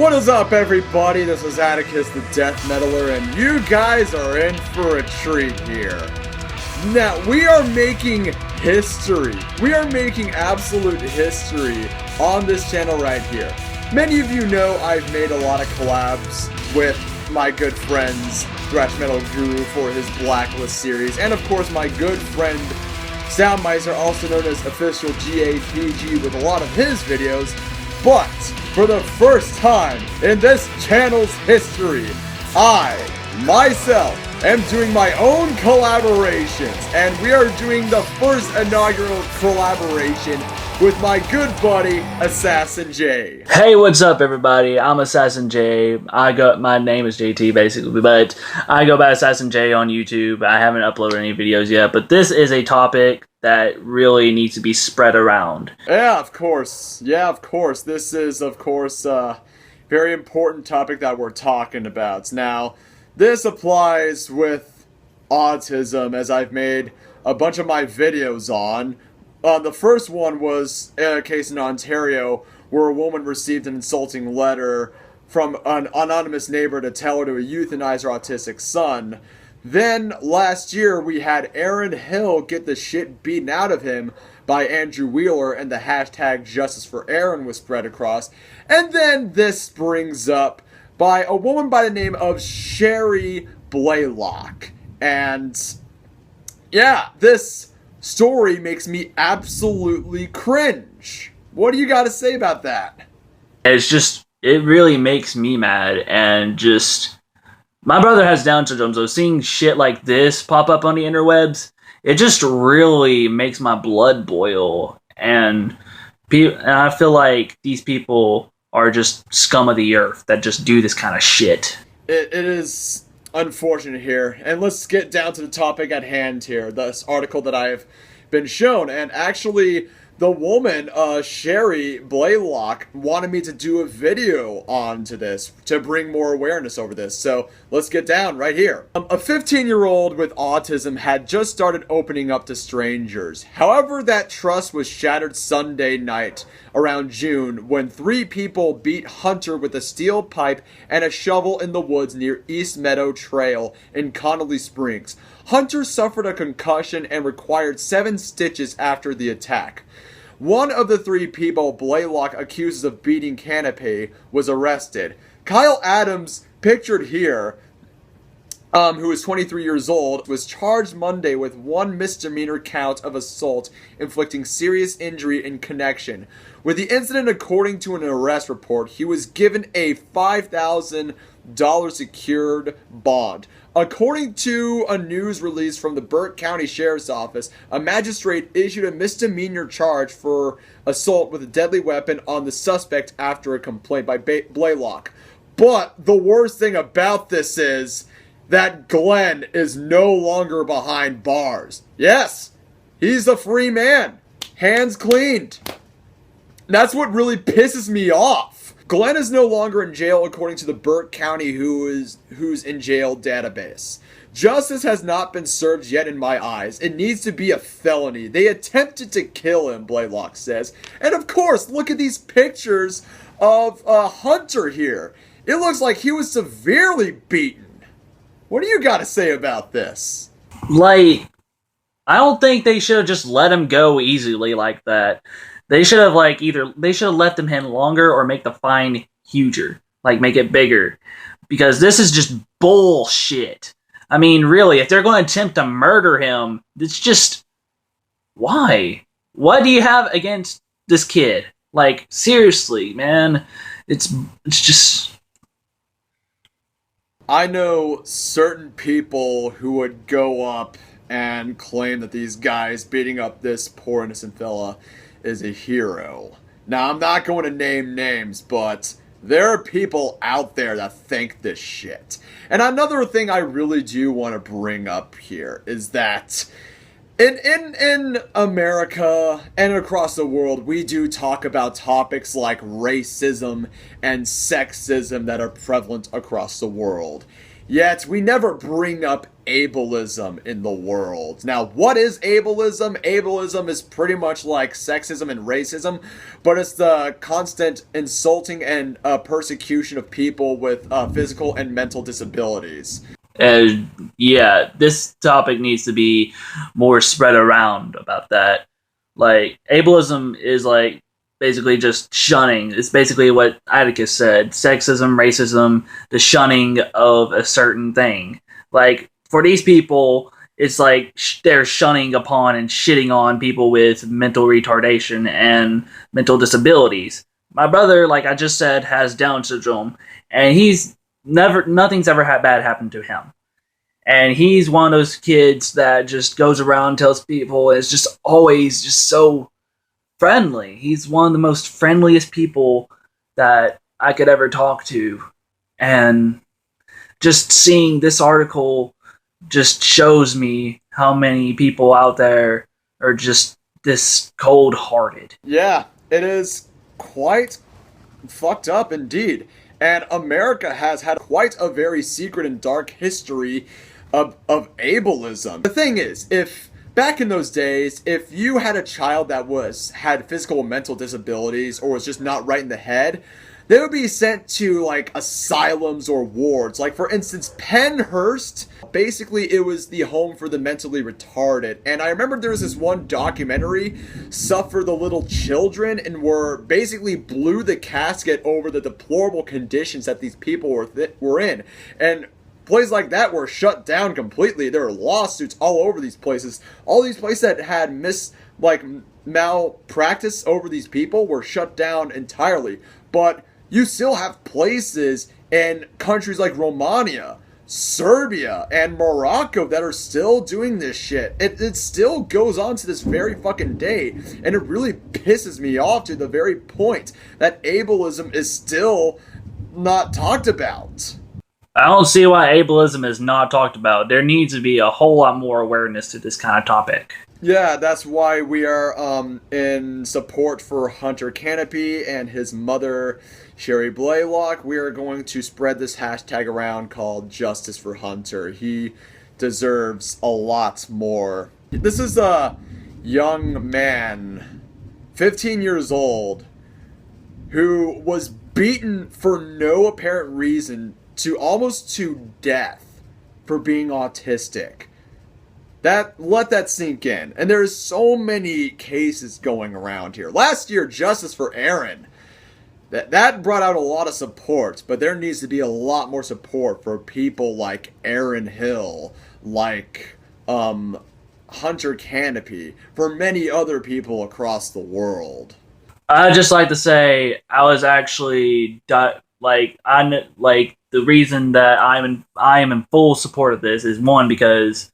What is up, everybody? This is Atticus the Death Metaler, and you guys are in for a treat here. Now, we are making history. We are making absolute history on this channel right here. Many of you know I've made a lot of collabs with my good friends, Thrash Metal Guru for his Blacklist series, and of course my good friend Soundmeister, also known as Official GAPG, with a lot of his videos. But for the first time in this channel's history, I, myself, am doing my own collaborations, and we are doing the first inaugural collaboration with my good buddy, Assassin J. Hey, what's up, everybody? I'm Assassin J. My name is JT, basically, but I go by Assassin J on YouTube. I haven't uploaded any videos yet, but this is a topic that really needs to be spread around. Yeah, of course. This is, of course, a very important topic that we're talking about. Now, this applies with autism, as I've made a bunch of my videos on. The first one was a case in Ontario where a woman received an insulting letter from an anonymous neighbor to tell her to euthanize her autistic son. Then, last year, we had Aaron Hill get the shit beaten out of him by Andrew Wheeler, and the hashtag Justice for Aaron was spread across. And then this springs up by a woman by the name of Sherry Blaylock. And, yeah, this story makes me absolutely cringe. What do you got to say about that? It really makes me mad, and my brother has Down syndrome, so seeing shit like this pop up on the interwebs, it just really makes my blood boil, and I feel like these people are just scum of the earth that just do this kind of shit. It is unfortunate here, and let's get down to the topic at hand here, this article that I have been shown. And actually, the woman, Sherry Blaylock, wanted me to do a video onto this to bring more awareness over this. So let's get down right here. A 15-year-old with autism had just started opening up to strangers. However, that trust was shattered Sunday night around June when 3 people beat Hunter with a steel pipe and a shovel in the woods near East Meadow Trail in Connolly Springs. Hunter suffered a concussion and required 7 stitches after the attack. One of the 3 people Blaylock accuses of beating Canopy was arrested. Kyle Adams, pictured here, who is 23 years old, was charged Monday with 1 misdemeanor count of assault, inflicting serious injury in connection with the incident. According to an arrest report, he was given a $5,000 secured bond. According to a news release from the Burke County Sheriff's Office, a magistrate issued a misdemeanor charge for assault with a deadly weapon on the suspect after a complaint by Blaylock. But the worst thing about this is that Glenn is no longer behind bars. Yes, he's a free man. Hands cleaned. That's what really pisses me off. Glenn is no longer in jail, according to the Burke County who's in jail database. Justice has not been served yet in my eyes. It needs to be a felony. They attempted to kill him, Blaylock says. And of course, look at these pictures of Hunter here. It looks like he was severely beaten. What do you got to say about this? I don't think they should have just let him go easily like that. They should have left him in longer or make the fine huger, make it bigger, because this is just bullshit. I mean, really, if they're going to attempt to murder him, it's just, why? What do you have against this kid? Seriously, man, it's just. I know certain people who would go up and claim that these guys beating up this poor innocent fella is a hero. Now, I'm not going to name names, but there are people out there that think this shit. And another thing I really do want to bring up here is that in America and across the world, we do talk about topics like racism and sexism that are prevalent across the world. Yet we never bring up ableism in the world. Now, what is ableism? Ableism is pretty much like sexism and racism, but it's the constant insulting and persecution of people with physical and mental disabilities. Yeah, this topic needs to be more spread around about that. Like, ableism is like basically just shunning. It's basically what Atticus said: sexism, racism, the shunning of a certain thing. Like, for these people, it's like they're shunning upon and shitting on people with mental retardation and mental disabilities. My brother, like I just said, has Down syndrome, and nothing's ever had bad happen to him. And he's one of those kids that just goes around and tells people, and it's just always just so friendly. He's one of the most friendliest people that I could ever talk to. And just seeing this article just shows me how many people out there are just this cold-hearted. Yeah, it is quite fucked up indeed. And America has had quite a very secret and dark history of ableism. The thing is, if back in those days, if you had a child that had physical or mental disabilities or was just not right in the head, they would be sent to like asylums or wards. Like, for instance, Pennhurst, basically it was the home for the mentally retarded. And I remember there was this one documentary, Suffer the Little Children, and were basically blew the casket over the deplorable conditions that these people were in. And places like that were shut down completely. There were lawsuits all over these places. All these places that had malpractice over these people were shut down entirely. But you still have places in countries like Romania, Serbia, and Morocco that are still doing this shit. It still goes on to this very fucking day. And it really pisses me off to the very point that ableism is still not talked about. I don't see why ableism is not talked about. There needs to be a whole lot more awareness to this kind of topic. Yeah, that's why we are in support for Hunter Canopy and his mother, Sherry Blaylock. We are going to spread this hashtag around called Justice for Hunter. He deserves a lot more. This is a young man, 15 years old, who was beaten for no apparent reason almost to death for being autistic. Let that sink in. And there's so many cases going around here. Last year, Justice for Aaron, that brought out a lot of support, but there needs to be a lot more support for people like Aaron Hill, like Hunter Canopy, for many other people across the world. I'd just like to say I was actually the reason that I am in full support of this is, one, because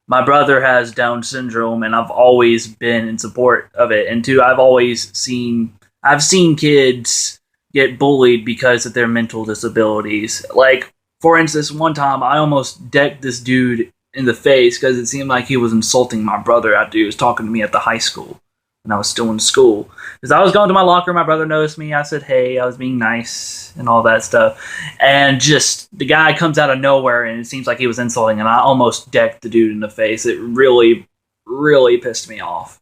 my brother has Down syndrome and I've always been in support of it, and two, I've seen kids get bullied because of their mental disabilities. Like, for instance, one time I almost decked this dude in the face because it seemed like he was insulting my brother after he was talking to me at the high school when I was still in school. Because I was going to my locker, my brother noticed me, I said hey, I was being nice and all that stuff. And just, the guy comes out of nowhere and it seems like he was insulting, and I almost decked the dude in the face. It really, really pissed me off.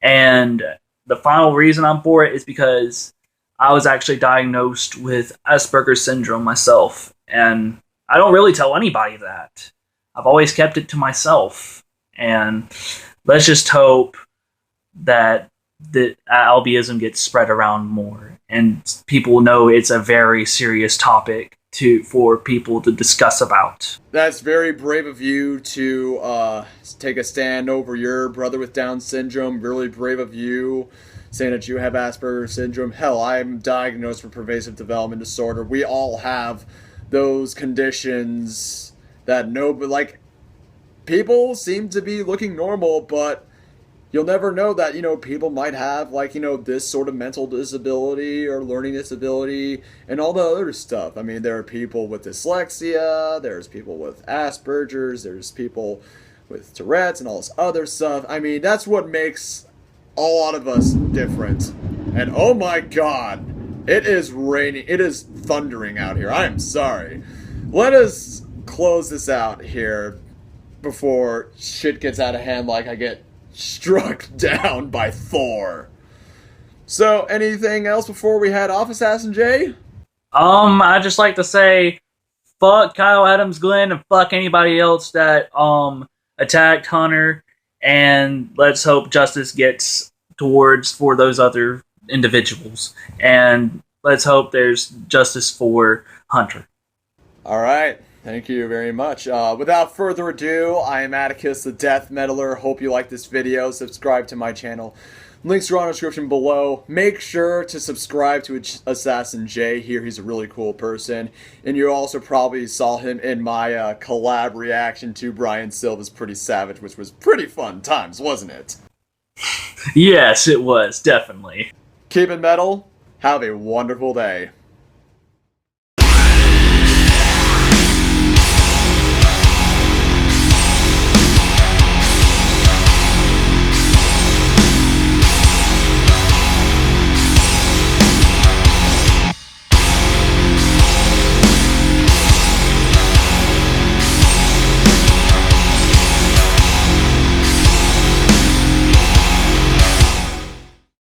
And the final reason I'm for it is because I was actually diagnosed with Asperger's syndrome myself. And I don't really tell anybody that. I've always kept it to myself. And let's just hope that albinism gets spread around more and people know it's a very serious topic for people to discuss about. That's very brave of you to take a stand over your brother with Down syndrome. Really brave of you saying that you have Asperger's syndrome. Hell, I'm diagnosed with pervasive development disorder. We all have those conditions that people seem to be looking normal, but you'll never know that, people might have, this sort of mental disability or learning disability and all the other stuff. I mean, there are people with dyslexia, there's people with Asperger's, there's people with Tourette's and all this other stuff. I mean, that's what makes a lot of us different. And oh my god, it is raining, it is thundering out here. I am sorry. Let us close this out here before shit gets out of hand like I get struck down by Thor. So, anything else before we head off, Assassin J? I'd just like to say, fuck Kyle Adams Glenn and fuck anybody else that attacked Hunter, and let's hope justice gets towards for those other individuals, and let's hope there's justice for Hunter. All right. Thank you very much. Without further ado, I am Atticus the Death Meddler. Hope you like this video. Subscribe to my channel. Links are on the description below. Make sure to subscribe to Assassin J here. He's a really cool person. And you also probably saw him in my collab reaction to Brian Silva's Pretty Savage, which was pretty fun times, wasn't it? Yes, it was, definitely. Keep it metal. Have a wonderful day.